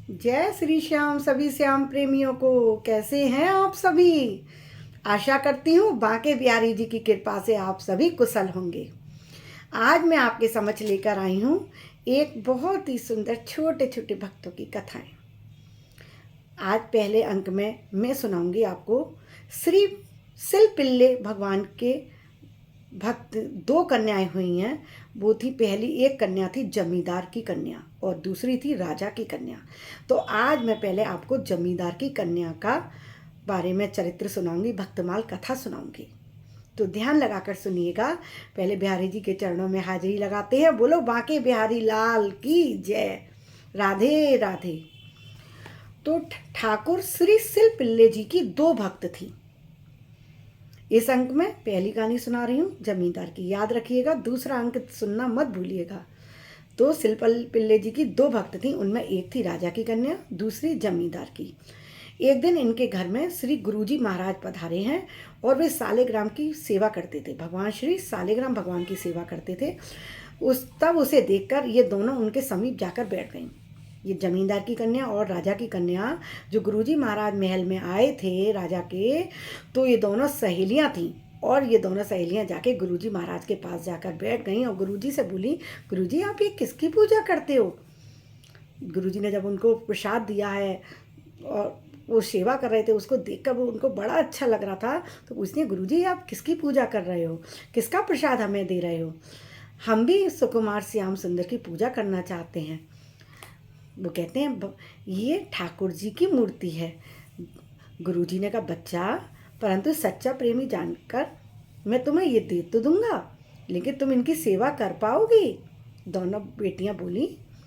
जय श्री श्याम सभी श्याम प्रेमियों को। कैसे हैं आप सभी? आशा करती हूँ बांके बिहारी जी की कृपा से आप सभी कुशल होंगे। आज मैं आपके समक्ष लेकर आई हूँ एक बहुत ही सुंदर छोटे छोटे भक्तों की कथाएं। आज पहले अंक में मैं सुनाऊंगी आपको श्री सिलपिल्ले भगवान के भक्त दो कन्याएं हुई हैं। वो थी, पहली एक कन्या थी जमींदार की कन्या और दूसरी थी राजा की कन्या। तो आज मैं पहले आपको जमींदार की कन्या का बारे में चरित्र सुनाऊंगी, भक्तमाल कथा सुनाऊंगी। तो ध्यान लगाकर सुनिएगा। पहले बिहारी जी के चरणों में हाजिरी लगाते हैं। बोलो बांके बिहारी लाल की जय। राधे राधे। तो ठाकुर श्री सिलपिल्ले जी की दो भक्त थी। इस अंक में पहली कहानी सुना रही हूँ जमींदार की, याद रखिएगा, दूसरा अंक सुनना मत भूलिएगा। तो सिलपिल्ले जी की दो भक्त थी, उनमें एक थी राजा की कन्या, दूसरी जमींदार की। एक दिन इनके घर में श्री गुरुजी महाराज पधारे हैं और वे सालिग्राम की सेवा करते थे। भगवान श्री सालिग्राम भगवान की सेवा करते थे। तब उसे देखकर ये दोनों उनके समीप जाकर बैठ गईं। ये जमींदार की कन्या और राजा की कन्या जो गुरुजी महाराज महल में आए थे राजा के, तो ये दोनों सहेलियां थीं और ये दोनों सहेलियां जाके गुरुजी महाराज के पास जाकर बैठ गईं और गुरुजी से बोली, गुरुजी आप ये किसकी पूजा करते हो? गुरुजी ने जब उनको प्रसाद दिया है और वो सेवा कर रहे थे, उसको देखकर वो उनको बड़ा अच्छा लग रहा था। तो पूछती है, गुरुजी आप किसकी पूजा कर रहे हो, किसका प्रसाद हमें दे रहे हो? हम भी सुकुमार श्याम सुंदर की पूजा करना चाहते हैं। वो कहते हैं ये ठाकुर जी की मूर्ति है। गुरुजी ने कहा, बच्चा, परंतु सच्चा प्रेमी जानकर मैं तुम्हें ये दे तो दूंगा, लेकिन तुम इनकी सेवा कर पाओगी? दोनों बेटियां बोली,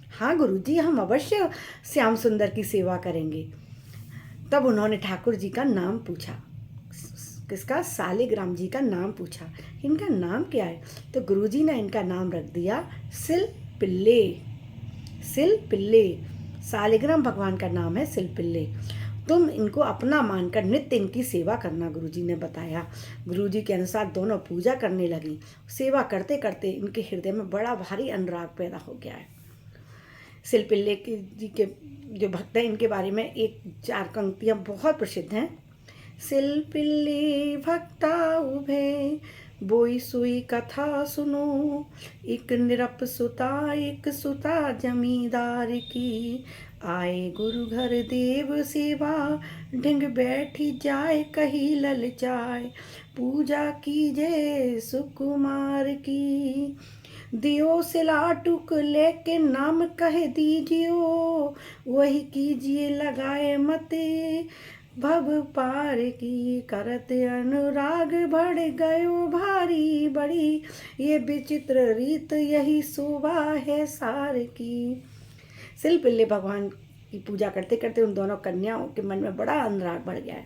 हाँ गुरुजी, हम अवश्य श्याम सुंदर की सेवा करेंगे। तब उन्होंने ठाकुर जी का नाम पूछा। किसका? सालिग्राम जी का नाम पूछा। इनका नाम क्या है? तो गुरुजी ने इनका नाम रख दिया सिलपिल्ले। सिलपिल्ले, सालिग्राम भगवान का नाम है सिलपिल्ले। तुम इनको अपना मानकर नित्य इनकी सेवा करना, गुरुजी ने बताया। गुरुजी के अनुसार दोनों पूजा करने लगी। सेवा करते करते इनके हृदय में बड़ा भारी अनुराग पैदा हो गया है। सिलपिल्ले जी के जो भक्त हैं, इनके बारे में एक चार पंक्तियां बहुत प्रसिद्ध हैं। सिलपिल्ले भक्ता उभे बोई सुई कथा सुनो, एक निरप सुता एक सुता जमींदार की, आए गुरु घर देव सेवा, ढिंग बैठी जाए कही ललचाए, पूजा कीजे सुकुमार की, दियो सिलाटुक लेके नाम कह दीजियो, वही कीजिए लगाए मते, भव पार की करत अनुराग बढ़ गयो भारी बड़ी, ये विचित्र रीत यही शोभा है सार की। सिलपिल्ले भगवान की पूजा करते करते उन दोनों कन्याओं के मन में बड़ा अनुराग बढ़ गया है।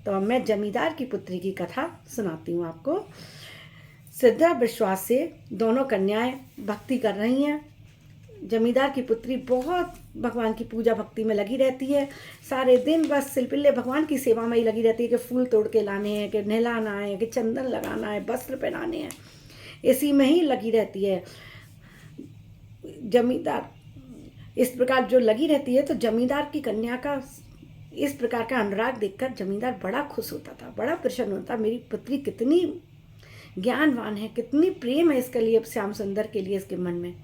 तो अब मैं जमींदार की पुत्री की कथा सुनाती हूँ आपको। श्रद्धा विश्वास से दोनों कन्याएं भक्ति कर रही हैं। जमींदार की पुत्री बहुत भगवान की पूजा भक्ति में लगी रहती है। सारे दिन बस सिलपिल्ले भगवान की सेवा में ही लगी रहती है कि फूल तोड़ के लाने हैं, कि नहलाना है, कि चंदन लगाना है, वस्त्र पहनाने हैं, इसी में ही लगी रहती है। जमींदार इस प्रकार जो लगी रहती है, तो जमींदार की कन्या का इस प्रकार का अनुराग देखकर जमींदार बड़ा खुश होता था, बड़ा प्रसन्न होता। मेरी पुत्री कितनी ज्ञानवान है, कितनी प्रेम है इसके लिए, श्याम सुंदर के लिए इसके मन में।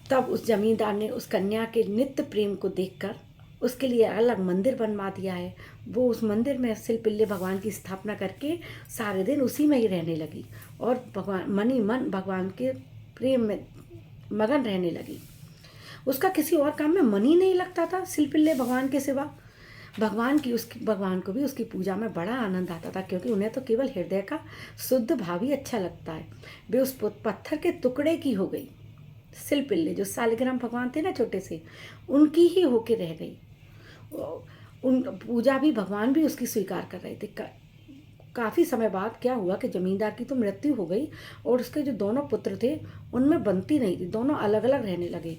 तब उस जमींदार ने उस कन्या के नित्य प्रेम को देखकर उसके लिए अलग मंदिर बनवा दिया है। वो उस मंदिर में सिलपिल्ले भगवान की स्थापना करके सारे दिन उसी में ही रहने लगी और भगवान मनी मन भगवान के प्रेम में मगन रहने लगी। उसका किसी और काम में मन ही नहीं लगता था सिलपिल्ले भगवान के सिवा। भगवान को भी उसकी पूजा में बड़ा आनंद आता था, क्योंकि उन्हें तो केवल हृदय का शुद्ध भाव ही अच्छा लगता है। वे उस पत्थर के टुकड़े की हो गई। सिलपिल्ले जो सालिग्राम भगवान थे ना छोटे से, उनकी ही होके रह गई। उन पूजा भी भगवान भी उसकी स्वीकार कर रहे थे। काफ़ी समय बाद क्या हुआ कि जमींदार की तो मृत्यु हो गई और उसके जो दोनों पुत्र थे उनमें बनती नहीं थी, दोनों अलग अलग रहने लगे।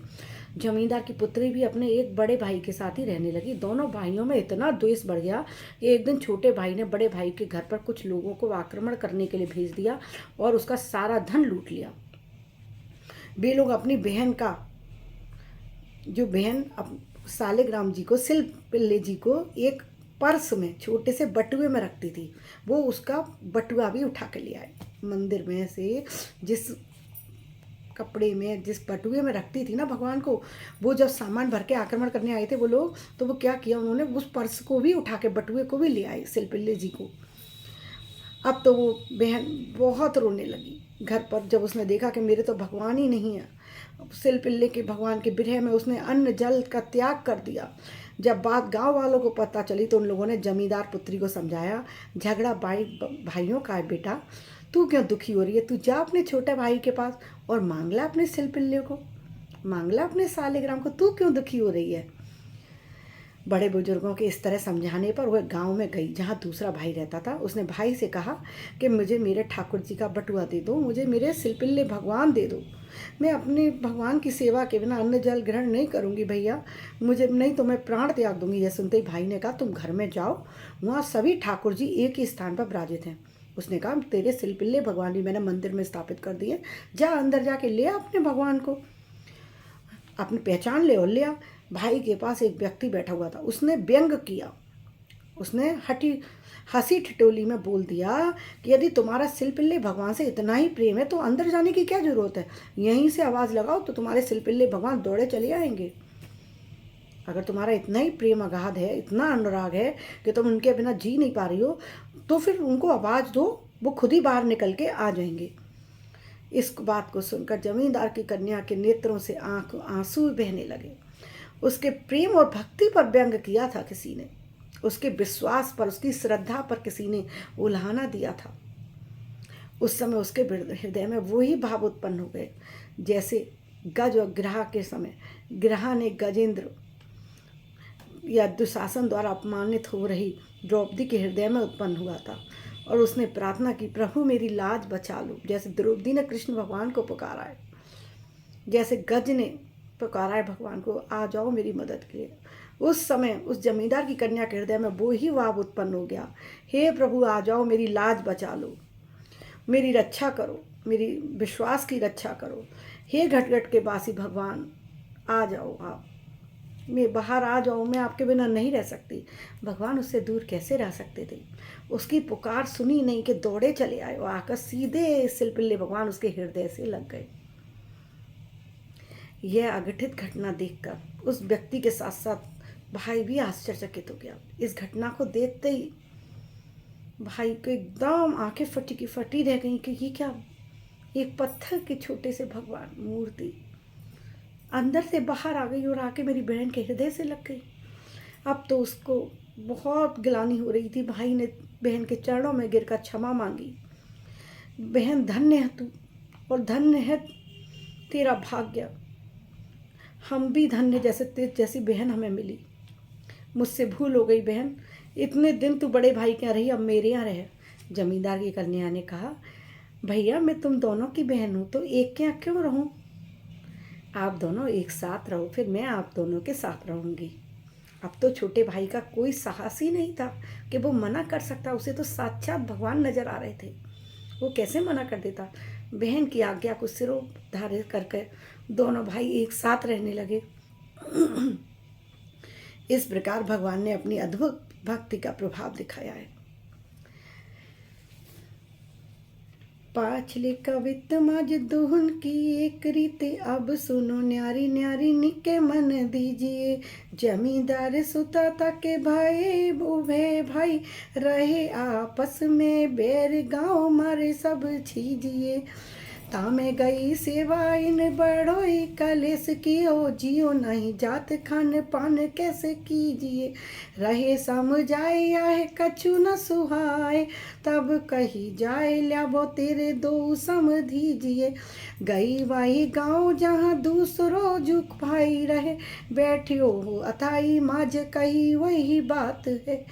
जमींदार की पुत्री भी अपने एक बड़े भाई के साथ ही रहने लगी। दोनों भाइयों में इतना द्वेष बढ़ गया कि एक दिन छोटे भाई ने बड़े भाई के घर पर कुछ लोगों को आक्रमण करने के लिए भेज दिया और उसका सारा धन लूट लिया। वे लोग अपनी बहन का, जो बहन सालिग्राम जी को, सिल पिल्ले जी को एक पर्स में, छोटे से बटुए में रखती थी, वो उसका बटुआ भी उठा के ले आए मंदिर में से। जिस कपड़े में, जिस बटुए में रखती थी ना भगवान को, वो जब सामान भर के आक्रमण करने आए थे वो लोग, तो वो क्या किया उन्होंने, उस पर्स को भी उठा के, बटुए को भी ले आए सिलपिल्ले जी को। अब तो वो बहन बहुत रोने लगी घर पर, जब उसने देखा कि मेरे तो भगवान ही नहीं है। सिलपिल्ले के भगवान के विरह में उसने अन्न जल का त्याग कर दिया। जब बात गांव वालों को पता चली तो उन लोगों ने जमींदार पुत्री को समझाया, झगड़ा भाइयों का है बेटा, तू क्यों दुखी हो रही है, तू जा अपने छोटे भाई के पास और मांग ला अपने सिलपिल्ले को, मांग ला अपने सालिग्राम को, तू क्यों दुखी हो रही है। बड़े बुजुर्गों के इस तरह समझाने पर वह गांव में गई जहां दूसरा भाई रहता था। उसने भाई से कहा कि मुझे मेरे ठाकुर जी का बटुआ दे दो, मुझे मेरे सिलपिल्ले भगवान दे दो, मैं अपने भगवान की सेवा के बिना अन्न जल ग्रहण नहीं करूंगी भैया, मुझे नहीं तो मैं प्राण त्याग दूंगी। यह सुनते ही भाई ने कहा, तुम घर में जाओ, वहाँ सभी ठाकुर जी एक ही स्थान पर विराजित हैं। उसने कहा, तेरे सिलपिल्ले भगवान भी मैंने मंदिर में स्थापित कर दिए, जा अंदर जाके ले आ अपने भगवान को, अपनी पहचान ले और ले आ। भाई के पास एक व्यक्ति बैठा हुआ था, उसने व्यंग किया, उसने हंसी ठिठोली में बोल दिया कि यदि तुम्हारा सिलपिल्ले भगवान से इतना ही प्रेम है तो अंदर जाने की क्या जरूरत है, यहीं से आवाज़ लगाओ तो तुम्हारे सिलपिल्ले भगवान दौड़े चले आएंगे। अगर तुम्हारा इतना ही प्रेम अगाध है, इतना अनुराग है कि तुम उनके बिना जी नहीं पा रही हो, तो फिर उनको आवाज़ दो, वो खुद ही बाहर निकल के आ जाएंगे। इस बात को सुनकर जमींदार की कन्या के नेत्रों से आंसू बहने लगे। उसके प्रेम और भक्ति पर व्यंग किया था किसी ने, उसके विश्वास पर, उसकी श्रद्धा पर किसी ने उल्हाना दिया था। उस समय उसके हृदय में वही भाव उत्पन्न हो गए जैसे गज और ग्रह के समय ग्रह ने गजेंद्र या दुशासन द्वारा अपमानित हो रही द्रौपदी के हृदय में उत्पन्न हुआ था। और उसने प्रार्थना की, प्रभु मेरी लाज बचा लो, जैसे द्रौपदी ने कृष्ण भगवान को पुकारा है, जैसे गज ने पुकारा है भगवान को, आ जाओ मेरी मदद के लिए। उस समय उस जमींदार की कन्या के हृदय में वो ही भाव उत्पन्न हो गया, हे प्रभु आ जाओ, मेरी लाज बचा लो, मेरी रक्षा करो, मेरी विश्वास की रक्षा करो, हे घटघट के वासी भगवान आ जाओ, आप मैं बाहर आ जाओ, मैं आपके बिना नहीं रह सकती। भगवान उससे दूर कैसे रह सकते थे। उसकी पुकार सुनी नहीं कि दौड़े चले आए और आकर सीधे सिलपिल्ले भगवान उसके हृदय से लग गए। यह अघटित घटना देखकर उस व्यक्ति के साथ साथ भाई भी आश्चर्यचकित हो गया। इस घटना को देखते ही भाई को एकदम आंखें फटी की फटी रह गई कि ये क्या, एक पत्थर के छोटे से भगवान मूर्ति अंदर से बाहर आ गई और आके मेरी बहन के हृदय से लग गई। अब तो उसको बहुत गिलानी हो रही थी। भाई ने बहन के चरणों में गिरकर क्षमा मांगी। बहन धन्य है तू और धन्य है तेरा भाग्य, हम भी धन्य जैसी बहन हमें मिली। मुझसे भूल हो गई बहन, इतने दिन तू बड़े भाई के यहाँ रही, अब मेरे यहाँ रह। जमींदार की कन्या ने कहा, भैया मैं तुम दोनों की बहन हूँ तो एक के यहाँ क्यों रहूँ, आप दोनों एक साथ रहो, फिर मैं आप दोनों के साथ रहूँगी। अब तो छोटे भाई का कोई साहस ही नहीं था कि वो मना कर सकता, उसे तो साक्षात भगवान नजर आ रहे थे, वो कैसे मना कर देता। बहन की आज्ञा को सिरों धारित करके दोनों भाई एक साथ रहने लगे। इस प्रकार भगवान ने अपनी अद्भुत भक्ति का प्रभाव दिखाया है। पाछले कवित मज दुहन की एक रीते, अब सुनो न्यारी न्यारी निके मन दीजिए। जमींदार सुता ताके भाई बुभे भाई, रहे आपस में बैर गाँव मारे सब छीजिए। तामे गई सेवा इन बड़ोई कलेस कियो, जियो नहीं जात खान पान कैसे कीजिए। रहे समझाए आहे कछु न सुहाए, तब कही जाए ल्याबो तेरे दो समझीजिए। गई वही गाँव जहाँ दूसरो जुक भाई रहे, बैठियो हो अथाई माज कही वही बात है।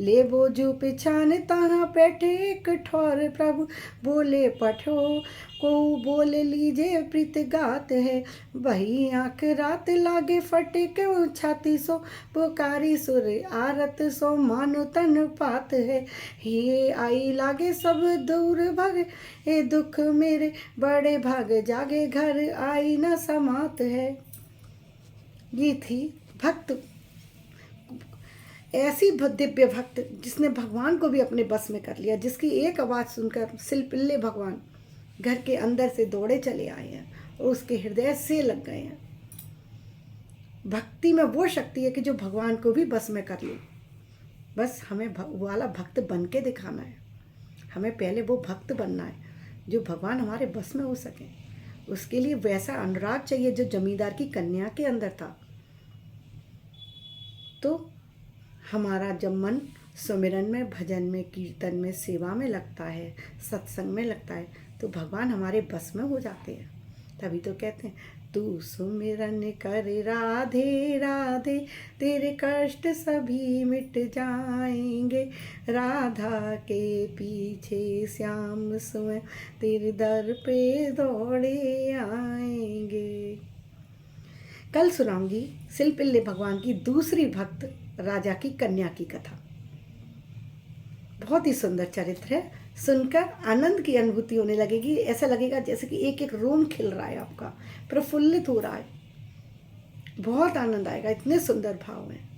ले बोझू पिछान तहाँ बैठे एक ठौर, प्रभु बोले पठो को बोल लीजे प्रीत गात है, वही आँख रात लागे फटे क्यों छाती सो, पुकारी सुर आरत सो मानो तन पात है, ये आई लागे सब दूर भग, ये दुख मेरे बड़े भाग जागे, घर आई न समात है। ये थी भक्त, ऐसी दिव्य भक्त जिसने भगवान को भी अपने बस में कर लिया, जिसकी एक आवाज़ सुनकर सिलपिल्ले भगवान घर के अंदर से दौड़े चले आए हैं और उसके हृदय से लग गए हैं। भक्ति में वो शक्ति है कि जो भगवान को भी बस में कर ले। बस हमें वाला भक्त बन के दिखाना है। हमें पहले वो भक्त बनना है जो भगवान हमारे बस में हो सके। उसके लिए वैसा अनुराग चाहिए जो जमींदार की कन्या के अंदर था। तो हमारा जब मन सुमिरन में, भजन में, कीर्तन में, सेवा में लगता है, सत्संग में लगता है, तो भगवान हमारे बस में हो जाते हैं। तभी तो कहते हैं, तू सुमिरन कर राधे राधे, तेरे कष्ट सभी मिट जाएंगे, राधा के पीछे श्याम स्वयं तेरे दर पे दौड़े आएंगे। कल सुनाऊंगी सिलपिल्ले भगवान की दूसरी भक्त राजा की कन्या की कथा। बहुत ही सुंदर चरित्र है, सुनकर आनंद की अनुभूति होने लगेगी। ऐसा लगेगा जैसे कि एक एक रोम खिल रहा है, आपका प्रफुल्लित हो रहा है, बहुत आनंद आएगा। इतने सुंदर भाव हैं।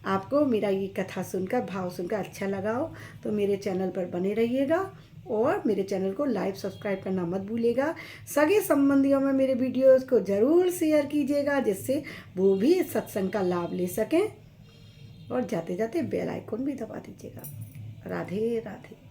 आपको मेरा ये कथा सुनकर, भाव सुनकर अच्छा लगा हो तो मेरे चैनल पर बने रहिएगा और मेरे चैनल को लाइक सब्सक्राइब करना मत भूलिएगा। सगे संबंधियों में मेरे वीडियोस को ज़रूर शेयर कीजिएगा, जिससे वो भी इस सत्संग का लाभ ले सकें। और जाते जाते बेल आइकन भी दबा दीजिएगा। राधे राधे।